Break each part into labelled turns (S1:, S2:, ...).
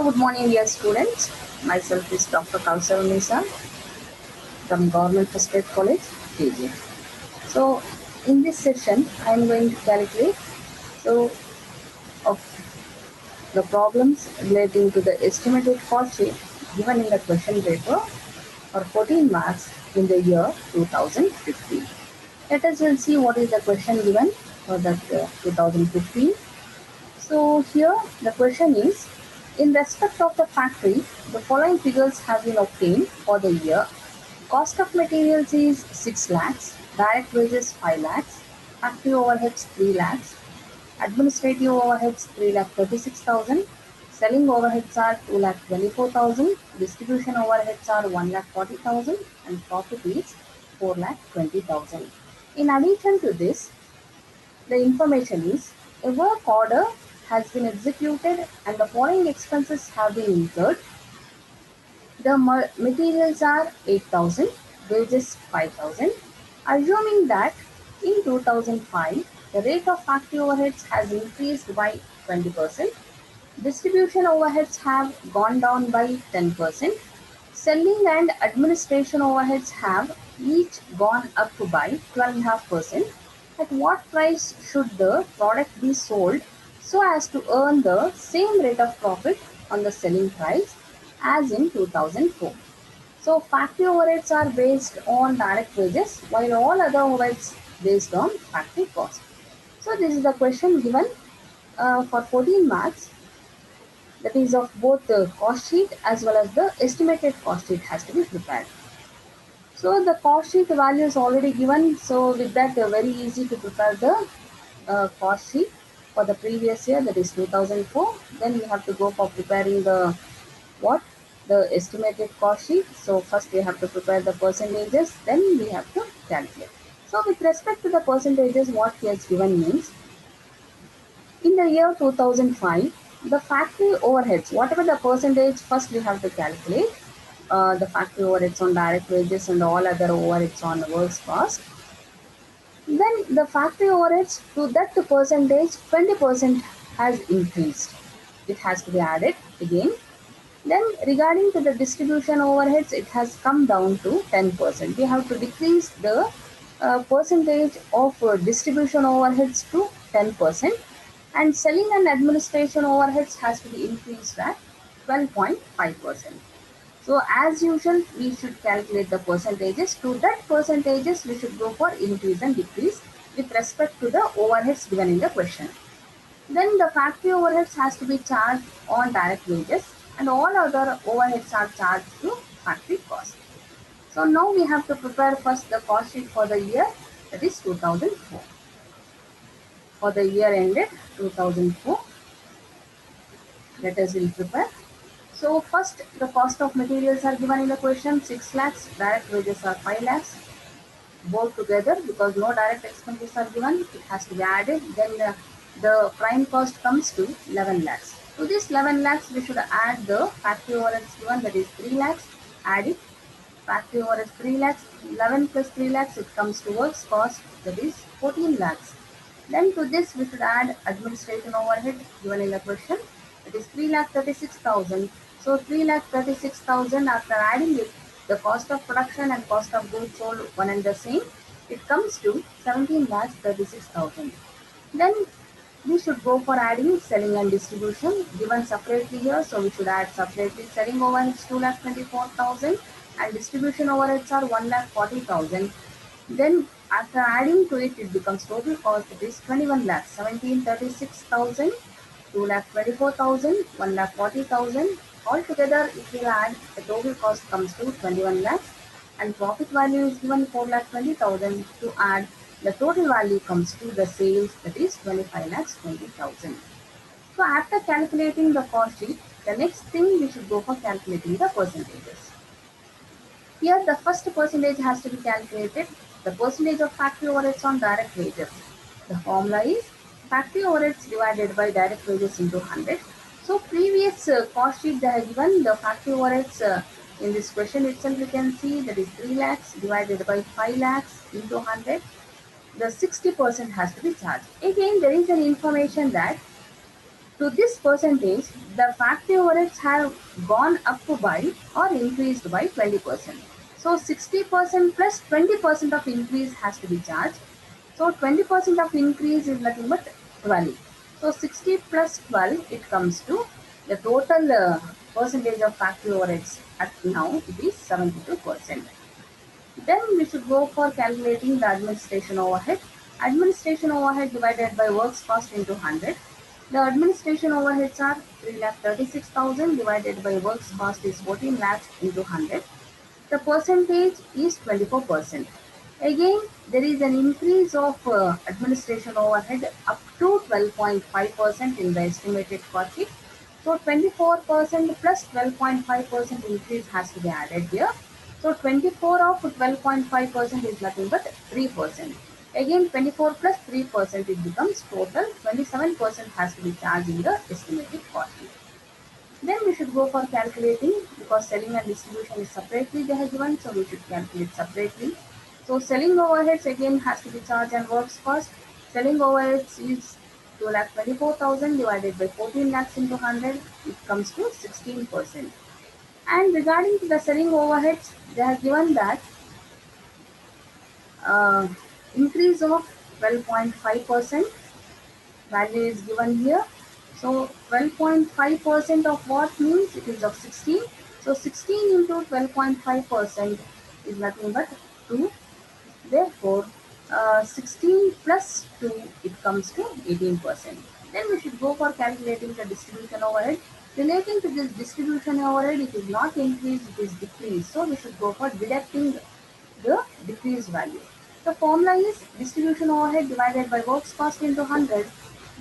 S1: good morning, dear students. Myself is Dr. Kausar Nisa from Government First Grade College, KG. So, in this session, I am going to calculate so of the problems relating to the estimated cost sheet given in the question paper for 14 marks in the year 2015. Let us then see what is the question given for that 2015. So here the question is, in respect of the factory, the following figures have been obtained for the year. Cost of materials is 6 lakhs, direct wages 5 lakhs, factory overheads 3 lakhs, administrative overheads 3 lakh 36,000, selling overheads are 2 lakh 24,000, distribution overheads are 1 lakh 40,000 and profit is 4 lakh 20,000. In addition to this, the information is a work order has been executed and the following expenses have been incurred. The materials are 8,000, wages 5,000. Assuming that in 2005 the rate of factory overheads has increased by 20%, distribution overheads have gone down by 10%, selling and administration overheads have each gone up by 12.5%. At what price should the product be sold so as to earn the same rate of profit on the selling price as in 2004? So factory overheads are based on direct wages while all other overheads based on factory cost. So this is the question given for 14 marks, that is of both the cost sheet as well as the estimated cost sheet has to be prepared. So the cost sheet value is already given. So with that, very easy to prepare the cost sheet for the previous year, that is 2004. Then we have to go for preparing the what? The estimated cost sheet. So first we have to prepare the percentages, then we have to calculate. So with respect to the percentages, what he has given means, in the year 2005, the factory overheads, whatever the percentage, first we have to calculate the factory overheads on direct wages and all other overheads on works cost. Then the factory overheads to that percentage, 20% has increased. It has to be added again. Then regarding to the distribution overheads, it has come down to 10%. We have to decrease the percentage of distribution overheads to 10%, and selling and administration overheads has to be increased at 12.5%. So as usual, we should calculate the percentages. To that percentages, we should go for increase and decrease with respect to the overheads given in the question. Then the factory overheads has to be charged on direct wages and all other overheads are charged to factory cost. So now we have to prepare first the cost sheet for the year, that is 2004. For the year ended 2004, let us will prepare. So first the cost of materials are given in the question, 6 lakhs, direct wages are 5 lakhs. Both together, because no direct expenses are given, it has to be added. Then the prime cost comes to 11 lakhs. To this 11 lakhs, we should add the factory overheads given, that is 3 lakhs. Add it. Factory overheads 3 lakhs. 11 plus 3 lakhs, it comes to works cost, that is 14 lakhs. Then to this, we should add administration overhead given in the question, that is 3 lakh 36,000. So 3 lakh 36,000, after adding it, the cost of production and cost of goods sold one and the same, it comes to 17 lakhs 36,000. Then we should go for adding selling and distribution given separately here. So we should add separately selling overheads 2 lakh 24,000 and distribution overheads are 1 lakh 40,000. Then after adding to it, it becomes total cost, it is 21 lakhs 1736,000, 2 lakh 24,000, 1 lakh 40,000. Altogether, if we add, the total cost comes to 21 lakhs and profit value is given 4 lakh 20,000. To add, the total value comes to the sales, that is 25 lakhs 20,000. So after calculating the cost sheet, the next thing we should go for calculating the percentages. Here the first percentage has to be calculated, the percentage of factory overheads on direct wages. The formula is factory overheads divided by direct wages into 100. So previous cost sheet they have given the factory overheads in this question itself, you can see that is 3 lakhs divided by 5 lakhs into 100. The 60% has to be charged. Again, there is an information that To this percentage, the factory overheads have gone up by or increased by 20%. So 60% plus 20% of increase has to be charged. So 20% of increase is nothing but 12. So 60 plus 12, it comes to the total percentage of factory overheads at now it is 72%. Then we should go for calculating the administration overhead. Administration overhead divided by works cost into 100. The administration overheads are 3,36,000 divided by works cost is 14 lakhs into 100. The percentage is 24%. Again, there is an increase of administration overhead up to 12.5% in the estimated cost sheet. So 24% plus 12.5% increase has to be added here. So 24 of 12.5% is nothing but 3%. Again 24 plus 3% it becomes total 27% has to be charged in the estimated cost sheet. Then we should go for calculating because selling and distribution is separately they have given, so we should calculate separately. So selling overheads again has to be charged and works cost. Selling overheads is 2,24,000 divided by 14 lakhs into 100, it comes to 16%. And regarding to the selling overheads, they have given that uh, increase of 12.5% value is given here. So 12.5% of what means it is of 16. So 16 into 12.5% is nothing but 2. Therefore, 16 plus 2 it comes to 18%. Then we should go for calculating the distribution overhead. Relating to this distribution overhead, it is not increased, it is decreased. So we should go for deducting the decreased value. The formula is distribution overhead divided by works cost into 100.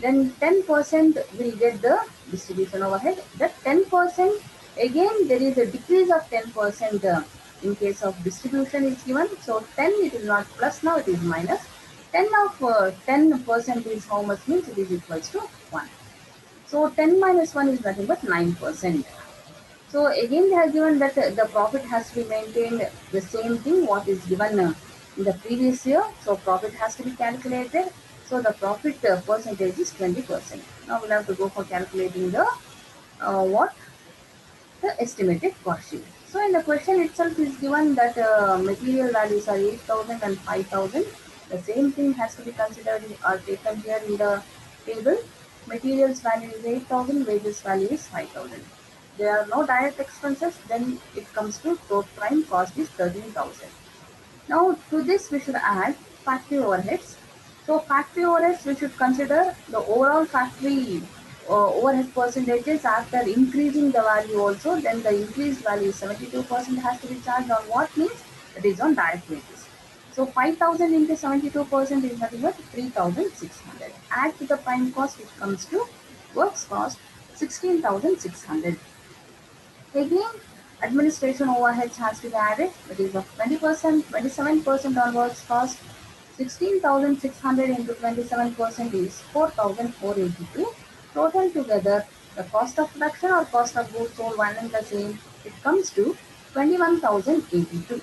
S1: Then 10% will get the distribution overhead. That 10% again there is a decrease of 10% in case of distribution is given. So 10 it is not plus now it is minus. 10 of 10% is how much means it is equals to 1. So 10 minus 1 is nothing but 9%. So again they have given that the profit has to be maintained the same thing what is given in the previous year. So profit has to be calculated. So the profit percentage is 20%. Now we'll have to go for calculating the what the estimated cost sheet. So in the question itself is given that material values are 8,000 and 5,000. The same thing has to be considered or taken here in the table. Materials value is 8,000, wages value is 5,000. There are no direct expenses, then it comes to total prime cost is 13,000. Now to this we should add factory overheads. So factory overheads we should consider the overall factory overhead percentages after increasing the value also. Then the increased value 72% has to be charged on what means it is on direct wages. So 5,000 into 72% is nothing but 3,600. Add to the prime cost which comes to works cost 16,600. Again, administration overheads has to be added, that is of 20%, 27% on works cost, 16,600 into 27% is 4,482. Total together, the cost of production or cost of goods sold one and the same, it comes to 21,082.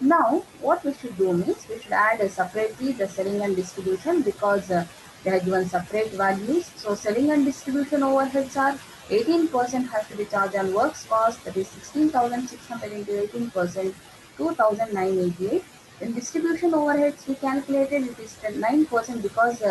S1: Now, what we should do means we should add separately the selling and distribution because they are given separate values. So, selling and distribution overheads are 18% has to be charged on works cost, that is 16,600 into 18%, 2,988. In distribution overheads, we calculated it is 9% because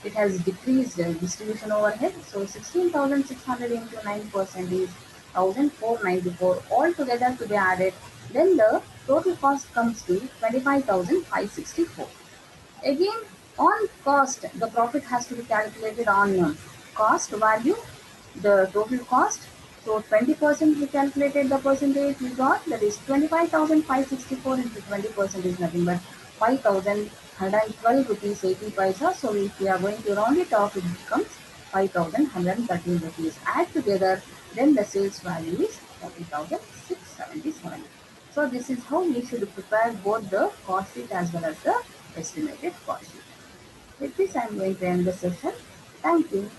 S1: it has decreased distribution overhead. So, 16,600 into 9% is 1,494 all together to be added. Then the total cost comes to 25,564. Again, on cost, the profit has to be calculated on cost value, the total cost. So 20% we calculated the percentage we got, that is 25,564 into 20% is nothing but 5,112 rupees 80 paisa. So if we are going to round it off, it becomes 5,113 rupees. Add together, then the sales value is 40,677. So this is how we should prepare both the cost sheet as well as the estimated cost sheet. With this, I am going to end the session. Thank you.